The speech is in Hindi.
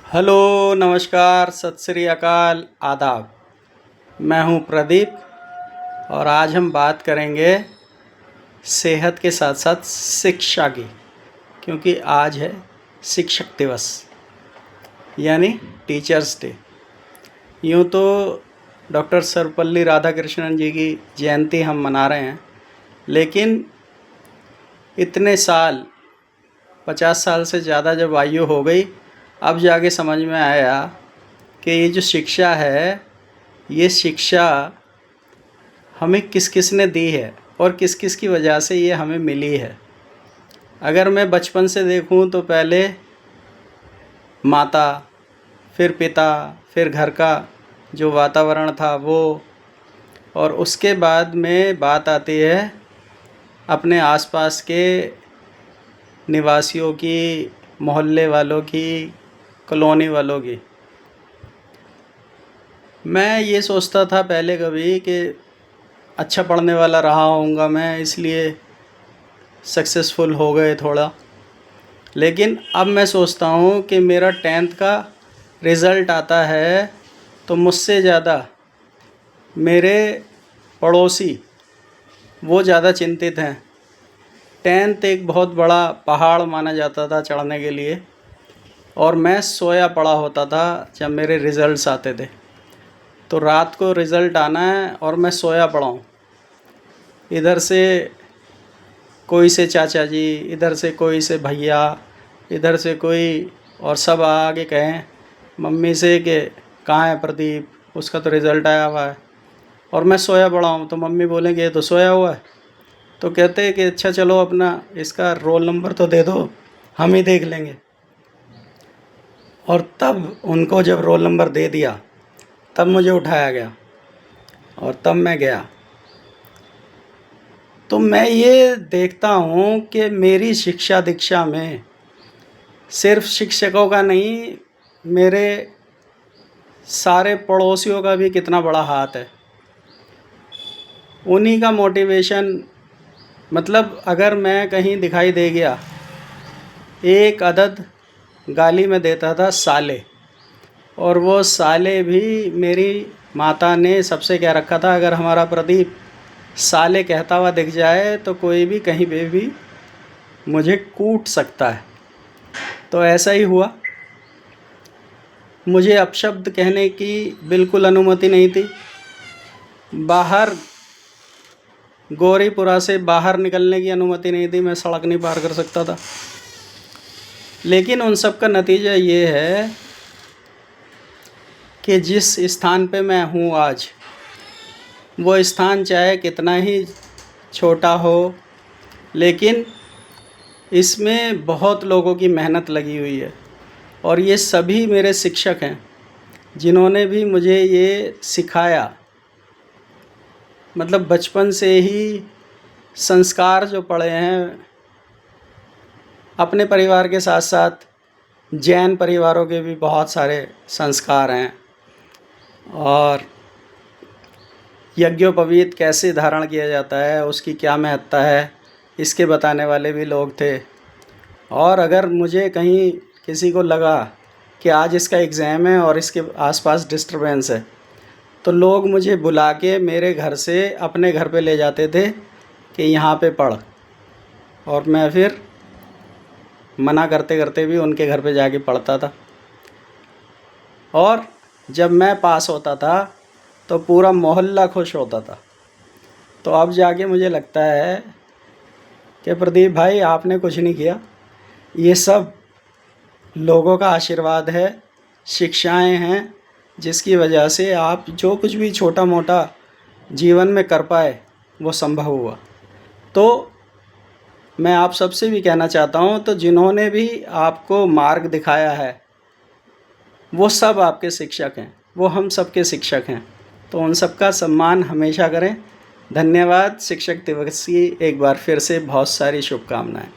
हेलो, नमस्कार, सत श्री अकाल, आदाब। मैं हूं प्रदीप और आज हम बात करेंगे सेहत के साथ साथ शिक्षा की, क्योंकि आज है शिक्षक दिवस यानी टीचर्स डे। यूँ तो डॉक्टर सर्वपल्ली राधाकृष्णन जी की जयंती हम मना रहे हैं, लेकिन इतने साल 50 साल से ज़्यादा जब आयु हो गई, अब जाके समझ में आया कि ये जो शिक्षा है, ये शिक्षा हमें किस किस ने दी है और किस किस की वजह से ये हमें मिली है। अगर मैं बचपन से देखूं तो पहले माता, फिर पिता, फिर घर का जो वातावरण था वो, और उसके बाद में बात आती है अपने आसपास के निवासियों की, मोहल्ले वालों की, कॉलोनी वालों की। मैं ये सोचता था पहले कभी कि अच्छा पढ़ने वाला रहा होऊंगा मैं, इसलिए सक्सेसफुल हो गए थोड़ा। लेकिन अब मैं सोचता हूँ कि मेरा 10th का रिज़ल्ट आता है तो मुझसे ज़्यादा मेरे पड़ोसी वो ज़्यादा चिंतित हैं। 10th एक बहुत बड़ा पहाड़ माना जाता था चढ़ने के लिए, और मैं सोया पड़ा होता था जब मेरे रिज़ल्ट्स आते थे। तो रात को रिज़ल्ट आना है और मैं सोया पड़ा हूँ, इधर से कोई से चाचा जी, इधर से कोई से भैया, इधर से कोई, और सब आके कहें मम्मी से कि कहाँ है प्रदीप, उसका तो रिज़ल्ट आया हुआ है। और मैं सोया पड़ा हूँ तो मम्मी बोलेंगे ये तो सोया हुआ है। तो कहते हैं कि अच्छा चलो अपना इसका रोल नंबर तो दे दो, हम ही देख लेंगे। और तब उनको जब रोल नंबर दे दिया, तब मुझे उठाया गया और तब मैं गया। तो मैं ये देखता हूँ कि मेरी शिक्षा दीक्षा में सिर्फ शिक्षकों का नहीं, मेरे सारे पड़ोसियों का भी कितना बड़ा हाथ है। उन्हीं का मोटिवेशन, मतलब अगर मैं कहीं दिखाई दे गया, एक अदद गाली में देता था साले, और वो साले भी मेरी माता ने सबसे कह रखा था अगर हमारा प्रदीप साले कहता हुआ दिख जाए तो कोई भी कहीं पे भी मुझे कूट सकता है। तो ऐसा ही हुआ। मुझे अपशब्द कहने की बिल्कुल अनुमति नहीं थी। बाहर गौरीपुरा से बाहर निकलने की अनुमति नहीं थी, मैं सड़क नहीं पार कर सकता था। लेकिन उन सब का नतीजा ये है कि जिस स्थान पे मैं हूँ आज, वो स्थान चाहे कितना ही छोटा हो, लेकिन इसमें बहुत लोगों की मेहनत लगी हुई है। और ये सभी मेरे शिक्षक हैं जिन्होंने भी मुझे ये सिखाया। मतलब बचपन से ही संस्कार जो पड़े हैं, अपने परिवार के साथ साथ जैन परिवारों के भी बहुत सारे संस्कार हैं। और यज्ञोपवीत कैसे धारण किया जाता है, उसकी क्या महत्ता है, इसके बताने वाले भी लोग थे। और अगर मुझे कहीं किसी को लगा कि आज इसका एग्ज़ाम है और इसके आसपास डिस्टरबेंस है, तो लोग मुझे बुला के मेरे घर से अपने घर पे ले जाते थे कि यहाँ पे पढ़, और मैं फिर मना करते करते भी उनके घर पे जाके पढ़ता था। और जब मैं पास होता था तो पूरा मोहल्ला खुश होता था। तो अब जाके मुझे लगता है कि प्रदीप भाई आपने कुछ नहीं किया, ये सब लोगों का आशीर्वाद है, शिक्षाएं हैं, जिसकी वजह से आप जो कुछ भी छोटा मोटा जीवन में कर पाए वो संभव हुआ। तो मैं आप सबसे भी कहना चाहता हूँ, तो जिन्होंने भी आपको मार्ग दिखाया है वो सब आपके शिक्षक हैं, वो हम सबके शिक्षक हैं। तो उन सब का सम्मान हमेशा करें। धन्यवाद। शिक्षक दिवस की एक बार फिर से बहुत सारी शुभकामनाएं।